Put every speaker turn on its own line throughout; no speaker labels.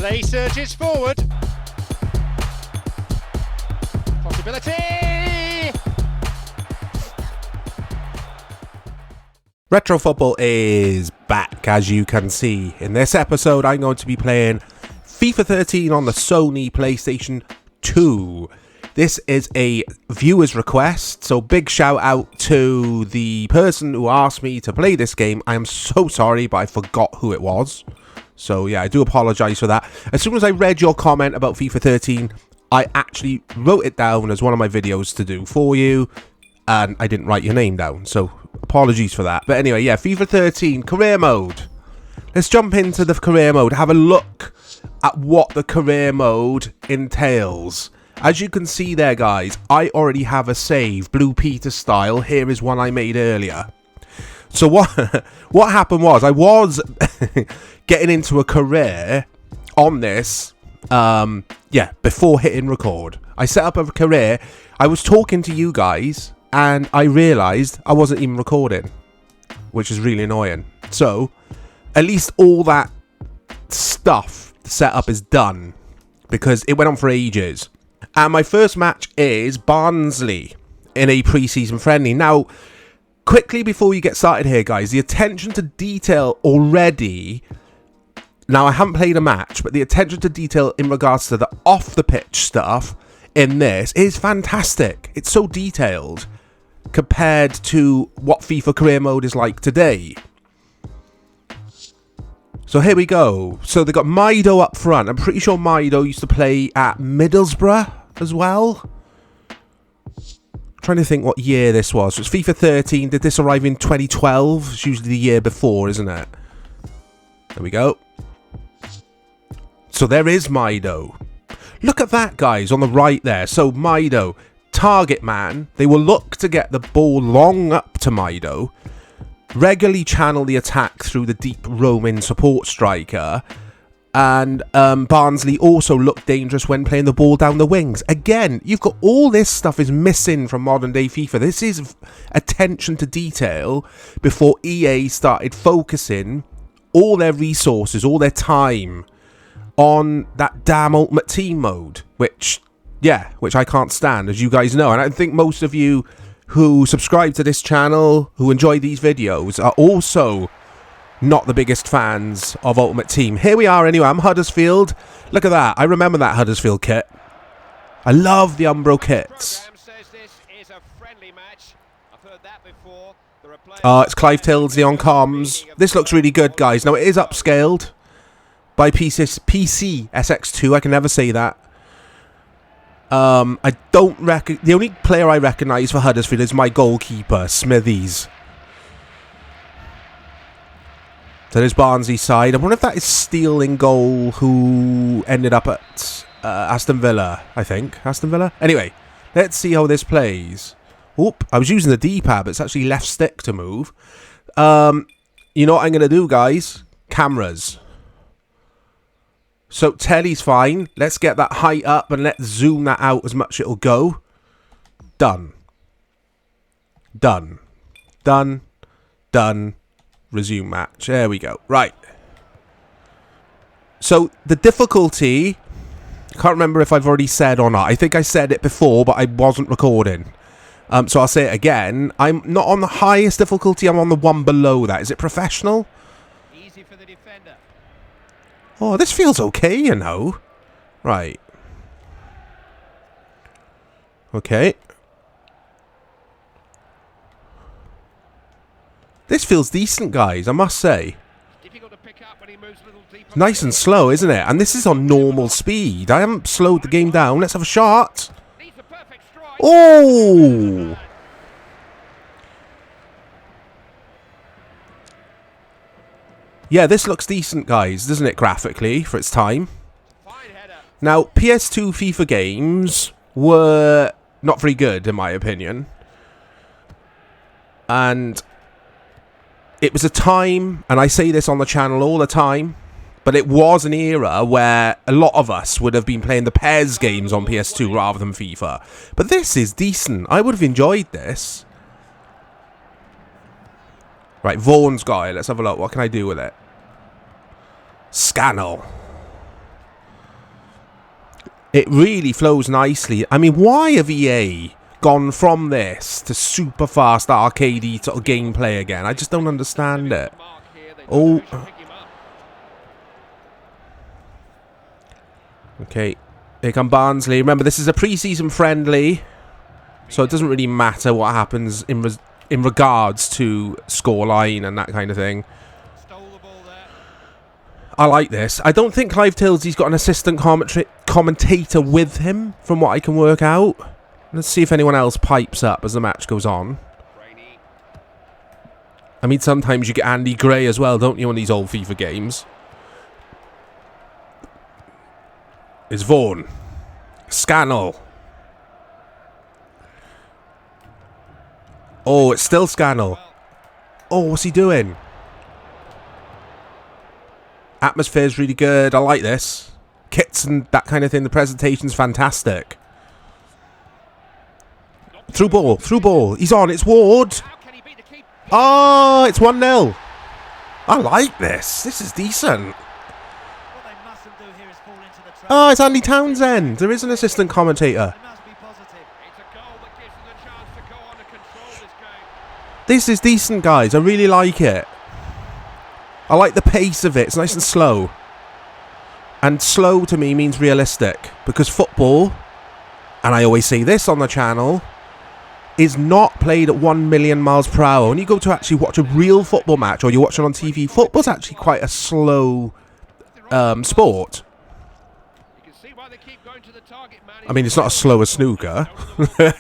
Play surges forward. Possibility!
Retro Football is back, as you can see. In this episode, I'm going to be playing FIFA 13 on the Sony PlayStation 2. This is a viewer's request, so big shout out to the person who asked me to play this game. I am so sorry, but I forgot who it was. So yeah, I do apologise for that. As soon as I read your comment about FIFA 13, I actually wrote it down as one of my videos to do for you, and I didn't write your name down, so apologies for that. But anyway, yeah, FIFA 13, career mode. Let's jump into the career mode, have a look at what the career mode entails. As you can see there, guys, I already have a save, Blue Peter style. Here is one I made earlier. So what happened was, I was getting into a career on this, before hitting record. I set up a career, I was talking to you guys, and I realised I wasn't even recording, which is really annoying. So, at least all that stuff, the setup is done, because it went on for ages. And my first match is Barnsley in a pre-season friendly. Now, quickly before we get started here, guys, the attention to detail already... Now, I haven't played a match, but the attention to detail in regards to the off-the-pitch stuff in this is fantastic. It's so detailed compared to what FIFA career mode is like today. So here we go. So they got Mido up front. I'm pretty sure Mido used to play at Middlesbrough as well. Trying to think what year this was. So it's FIFA 13. Did this arrive in 2012? It's usually the year before, isn't it? There we go. So there is Mido. Look at that, guys, on the right there. So Mido, target man. They will look to get the ball long up to Mido. Regularly channel the attack through the deep roaming support striker. And Barnsley also look dangerous when playing the ball down the wings. Again, you've got all this stuff is missing from modern day FIFA. This is attention to detail before EA started focusing all their resources, all their time on that damn Ultimate Team mode, which I can't stand, as you guys know. And I think most of you who subscribe to this channel, who enjoy these videos, are also not the biggest fans of Ultimate Team. Here we are anyway, I'm Huddersfield. Look at that, I remember that Huddersfield kit. I love the Umbro kits. It's Clive Tildesley on comms. This looks really good, guys. Now, it is upscaled by PC SX2. I can never say that. I don't reckon... The only player I recognise for Huddersfield is my goalkeeper, Smithies. So there's Barnsley's side. I wonder if that is Steele in goal, who ended up at Aston Villa, I think. Aston Villa? Anyway, let's see how this plays. Oop, I was using the D-pad, but it's actually left stick to move. You know what I'm going to do, guys? Cameras. So telly's fine. Let's get that height up and let's zoom that out as much as it'll go. Done. Done. Done. Done. Resume match. There we go. Right. So the difficulty... I can't remember if I've already said or not. I think I said it before, but I wasn't recording. So I'll say it again. I'm not on the highest difficulty. I'm on the one below that. Is it professional?
Easy for the defender.
Oh, this feels okay, you know. Right. Okay. This feels decent, guys, I must say.
Difficult to pick up when he moves a little deeper.
Nice and slow, isn't it? And this is on normal speed. I haven't slowed the game down. Let's have a shot. Oh! Yeah, this looks decent, guys, doesn't it, graphically, for its time? Now, PS2 FIFA games were not very good, in my opinion. And it was a time, and I say this on the channel all the time, but it was an era where a lot of us would have been playing the PES games on PS2 rather than FIFA. But this is decent. I would have enjoyed this. Right, Vaughan's got it. Let's have a look. What can I do with it? Scannel. It really flows nicely. I mean, why have EA gone from this to super fast arcadey sort of gameplay again? I just don't understand it. Oh. Okay. Here come Barnsley. Remember, this is a pre-season friendly, so it doesn't really matter what happens in regards to scoreline and that kind of thing. I like this. I don't think Clive Tildesley's got an assistant commentator with him, from what I can work out. Let's see if anyone else pipes up as the match goes on. I mean, sometimes you get Andy Gray as well, don't you, on these old FIFA games? It's Vaughan. Scannell. Oh, it's still Scannell. Oh, what's he doing? Atmosphere's really good. I like this. Kits and that kind of thing. The presentation's fantastic. Through ball. Through ball. He's on. It's Ward. Oh, it's 1-0. I like this. This is decent. Oh, it's Andy Townsend. There is an assistant commentator. This is decent, guys. I really like it. I like the pace of it. It's nice and slow. And slow to me means realistic. Because football, and I always say this on the channel, is not played at 1 million miles per hour. When you go to actually watch a real football match or you watch it on TV, football's actually quite a slow sport. I mean, it's not as slow as snooker,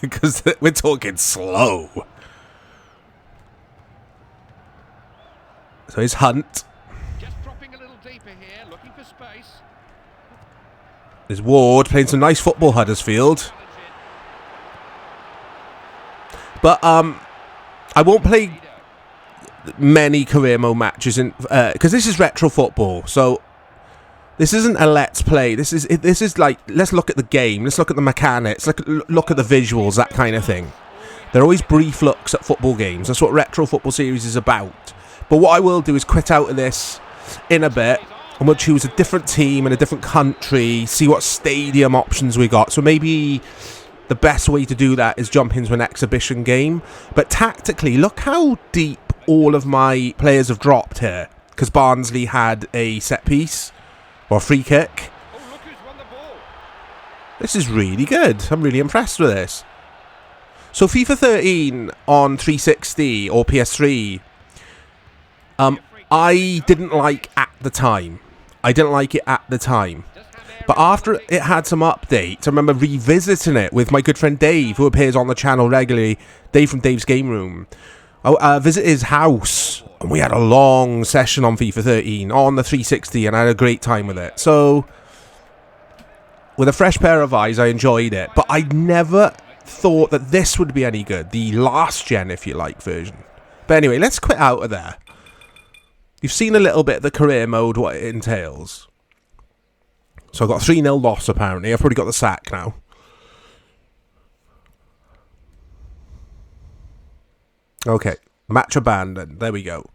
because we're talking slow. So it's Hunt.
Just dropping a little deeper here, looking for space.
There's Ward playing some nice football, Huddersfield. But I won't play many career mode matches in because this is retro football. So this isn't a let's play. This is like, let's look at the game. Let's look at the mechanics. Look at the visuals, that kind of thing. They're always brief looks at football games. That's what retro football series is about. But what I will do is quit out of this in a bit, and we'll choose a different team in a different country, see what stadium options we got. So maybe the best way to do that is jump into an exhibition game. But tactically, look how deep all of my players have dropped here. Because Barnsley had a set piece, or a free kick.
Oh, look who's won the ball.
This is really good. I'm really impressed with this. So FIFA 13 on 360 or PS3, I didn't like at the time. I didn't like it at the time. But after it had some updates, I remember revisiting it with my good friend Dave, who appears on the channel regularly, Dave from Dave's Game Room. I visited his house, and we had a long session on FIFA 13 on the 360, and I had a great time with it. So, with a fresh pair of eyes, I enjoyed it. But I never thought that this would be any good. The last gen, if you like, version. But anyway, let's quit out of there. You've seen a little bit of the career mode, what it entails. So I've got a 3-0 loss, apparently. I've probably got the sack now. Okay. Match abandoned. There we go.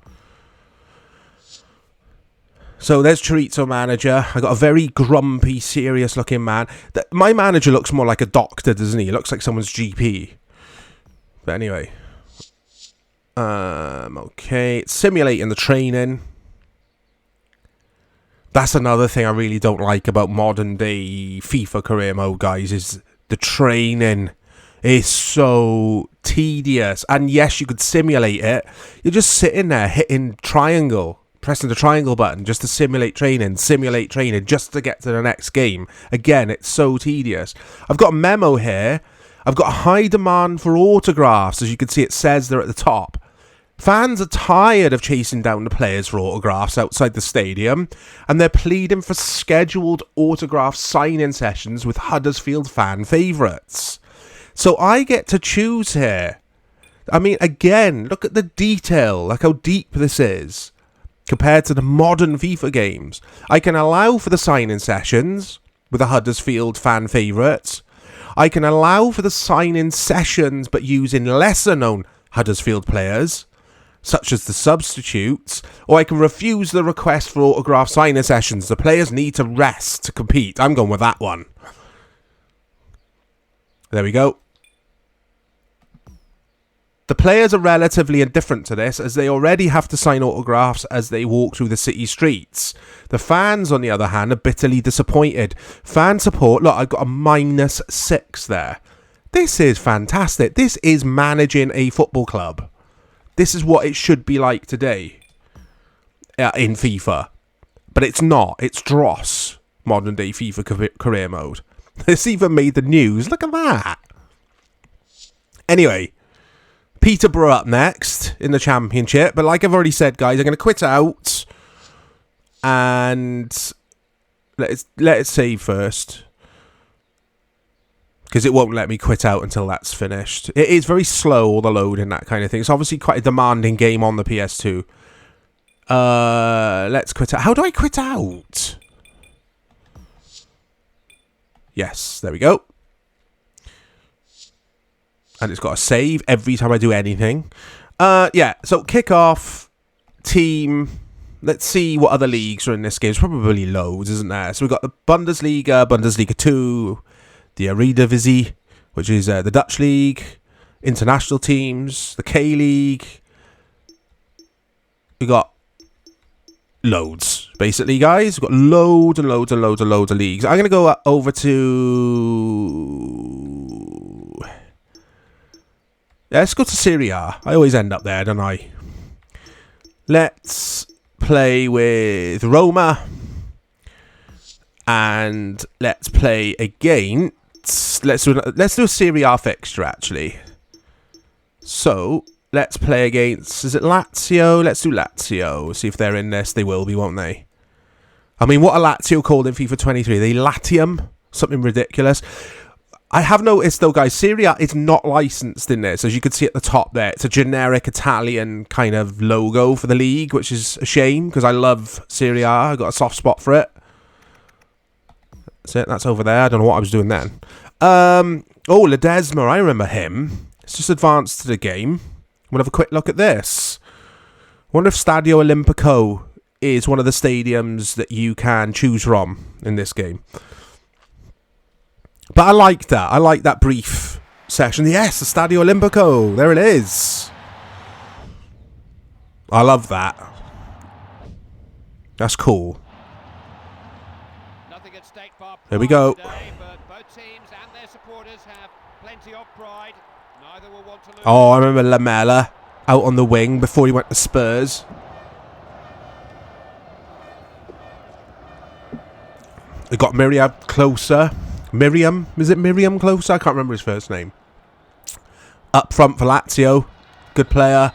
So there's Chorizo manager. I got a very grumpy, serious-looking man. My manager looks more like a doctor, doesn't he? He looks like someone's GP. But anyway. Okay. It's simulating the training. That's another thing I really don't like about modern day FIFA career mode, guys, is the training is so tedious. And yes, you could simulate it. You're just sitting there hitting triangle, pressing the triangle button just to simulate training, just to get to the next game. Again, it's so tedious. I've got a memo here. I've got a high demand for autographs. As you can see, it says there at the top. Fans are tired of chasing down the players for autographs outside the stadium, and they're pleading for scheduled autograph sign-in sessions with Huddersfield fan favourites. So I get to choose here. I mean, again, look at the detail, look how deep this is compared to the modern FIFA games. I can allow for the sign-in sessions with the Huddersfield fan favourites. I can allow for the sign-in sessions but using lesser-known Huddersfield players, such as the substitutes, or I can refuse the request for autograph signing sessions. The players need to rest to compete. I'm going with that one. There we go. The players are relatively indifferent to this, as they already have to sign autographs as they walk through the city streets. The fans, on the other hand, are bitterly disappointed. Fan support, look, I've got a -6 there. This is fantastic. This is managing a football club. This is what it should be like today in FIFA. But it's not. It's dross, modern day FIFA career mode. This even made the news. Look at that. Anyway, Peterborough up next in the Championship. But like I've already said, guys, I'm going to quit out. And let it save first. Because it won't let me quit out until that's finished. It is very slow, all the loading, that kind of thing. It's obviously quite a demanding game on the PS2. Let's quit out. How do I quit out? Yes, there we go. And it's got a save every time I do anything. Yeah, so kick off, team. Let's see what other leagues are in this game. There's probably loads, isn't there? So we've got the Bundesliga, Bundesliga 2, the Eredivisie, which is the Dutch league, international teams, the K-League. We got loads, basically, guys. We've got loads and loads and loads and loads of leagues. I'm going to go over to... Let's go to Serie A. I always end up there, don't I? Let's play with Roma. And let's play against... Let's do a Serie A fixture, actually. So, let's play against... Is it Lazio? Let's do Lazio. See if they're in this. They will be, won't they? I mean, what are Lazio called in FIFA 23? They Latium? Something ridiculous. I have noticed, though, guys, Serie A is not licensed in this. As you can see at the top there, it's a generic Italian kind of logo for the league, which is a shame, because I love Serie A. I've got a soft spot for it. That's it. That's over there. I don't know what I was doing then. Oh, Ledesma. I remember him. Let's just advance to the game. We'll have a quick look at this. I wonder if Stadio Olimpico is one of the stadiums that you can choose from in this game. But I like that. I like that brief session. Yes, the Stadio Olimpico. There it is. I love that. That's cool. Here we go. Oh, I remember Lamela out on the wing before he went to Spurs. We got Miriam closer. Miriam? Is it Miriam closer? I can't remember his first name. Up front for Lazio. Good player.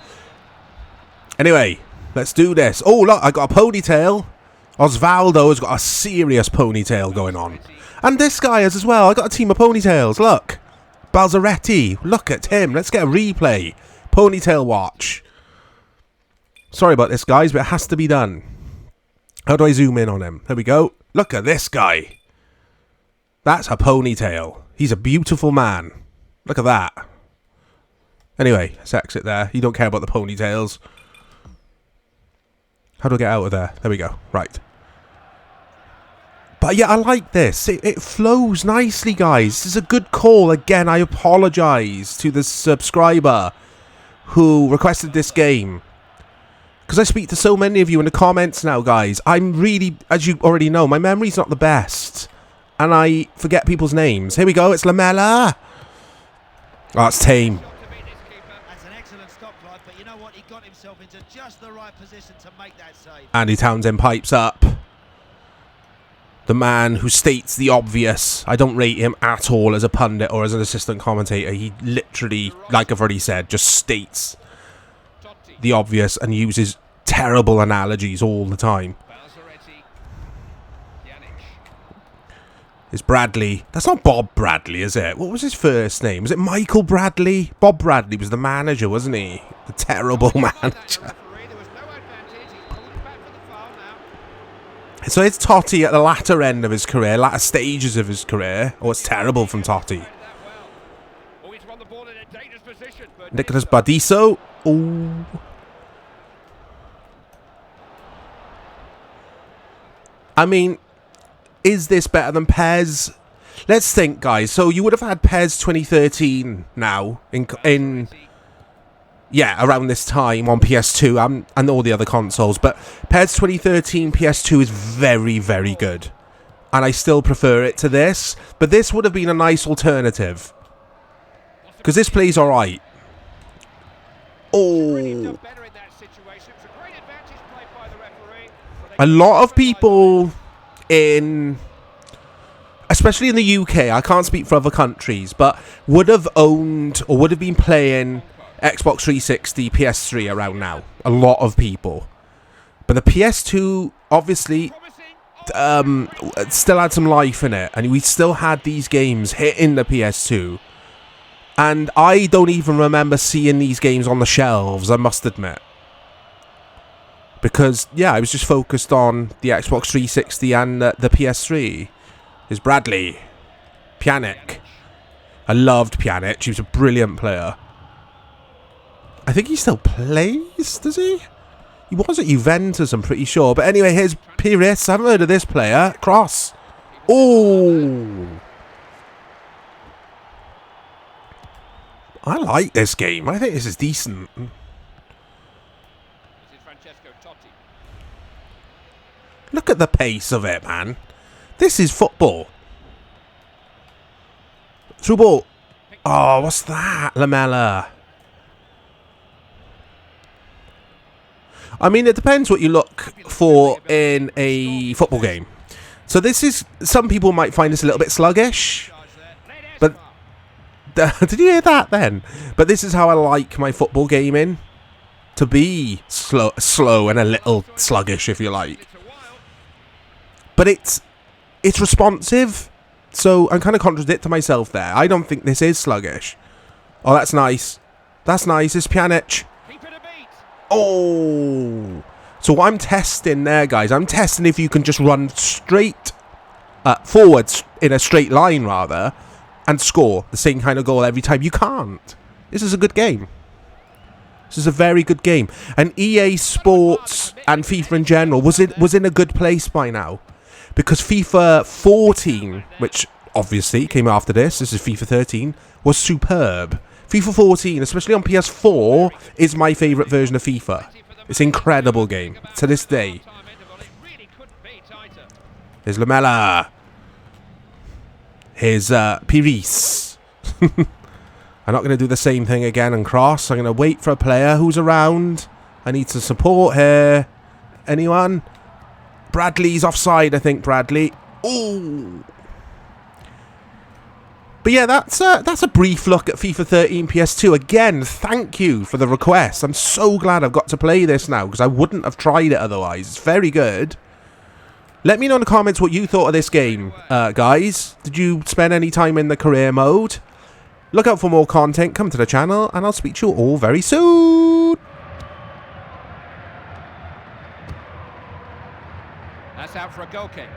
Anyway, let's do this. Oh, look, I got a ponytail. Osvaldo has got a serious ponytail going on. And this guy has as well. I got a team of ponytails. Look. Balzaretti. Look at him. Let's get a replay. Ponytail watch. Sorry about this, guys, but it has to be done. How do I zoom in on him? There we go. Look at this guy. That's a ponytail. He's a beautiful man. Look at that. Anyway, let's exit there. You don't care about the ponytails. How do I get out of there? There we go. Right. But yeah, I like this. It flows nicely, guys. This is a good call. Again, I apologise to the subscriber who requested this game. Because I speak to so many of you in the comments now, guys. I'm really, as you already know, my memory's not the best. And I forget people's names. Here we go. It's Lamela. Oh, that's tame.
That's an excellent stop, Clive, but you know what? He got himself into just the right position to make that save.
Andy Townsend pipes up. The man who states the obvious. I don't rate him at all as a pundit or as an assistant commentator. He literally, like I've already said, just states the obvious and uses terrible analogies all the time. It's Bradley. That's not Bob Bradley, is it? What was his first name? Was it Michael Bradley? Bob Bradley was the manager, wasn't he? The terrible manager. So it's Totti at the latter end of his career, latter stages of his career. Oh, it's terrible from Totti. Nicolas Badiso. Oh. I mean, is this better than Pez? let's think, guys. So you would have had PES 2013 now in yeah, around this time on PS2 and all the other consoles. But PES 2013 PS2 is very, very good. And I still prefer it to this. But this would have been a nice alternative. Because this plays alright. Oh. A lot of people in... especially in the UK, I can't speak for other countries, but would have owned or would have been playing Xbox 360, PS3 around now. A lot of people. But the PS2, obviously, still had some life in it. And we still had these games hitting the PS2. And I don't even remember seeing these games on the shelves, I must admit. Because, yeah, I was just focused on the Xbox 360 and the PS3. There's Bradley. Pjanic. I loved Pjanic. He was a brilliant player. I think he still plays, does he? He was at Juventus, I'm pretty sure. But anyway, here's Pires. I haven't heard of this player. Cross. Oh. I like this game. I think this is decent. Look at the pace of it, man. This is football. Through ball. Oh, what's that? Lamella. I mean, it depends what you look for in a football game. So this is... some people might find this a little bit sluggish. But... did you hear that then? But this is how I like my football gaming. To be slow and a little sluggish, if you like. But it's responsive. So I'm kind of contradicting myself there. I don't think this is sluggish. Oh, that's nice. That's nice. It's Pjanic. Oh. So what I'm testing there, guys, I'm testing if you can just run straight forwards in a straight line, rather, and score the same kind of goal every time. You can't. This is a good game. This is a very good game. And EA Sports and FIFA in general was in a good place by now. Because FIFA 14, which obviously came after this is FIFA 13, was superb. FIFA 14, especially on PS4, is my favourite version of FIFA. It's an incredible game, to this day. Here's Lamella. Here's Pires. I'm not going to do the same thing again and cross. I'm going to wait for a player who's around. I need some support here. Anyone? Bradley's offside, I think, Bradley. Ooh. But yeah, that's a brief look at FIFA 13 PS2. Again, thank you for the request. I'm so glad I've got to play this now, because I wouldn't have tried it otherwise. It's very good. Let me know in the comments what you thought of this game, guys. Did you spend any time in the career mode? Look out for more content. Come to the channel, and I'll speak to you all very soon.
That's out for a goal kick.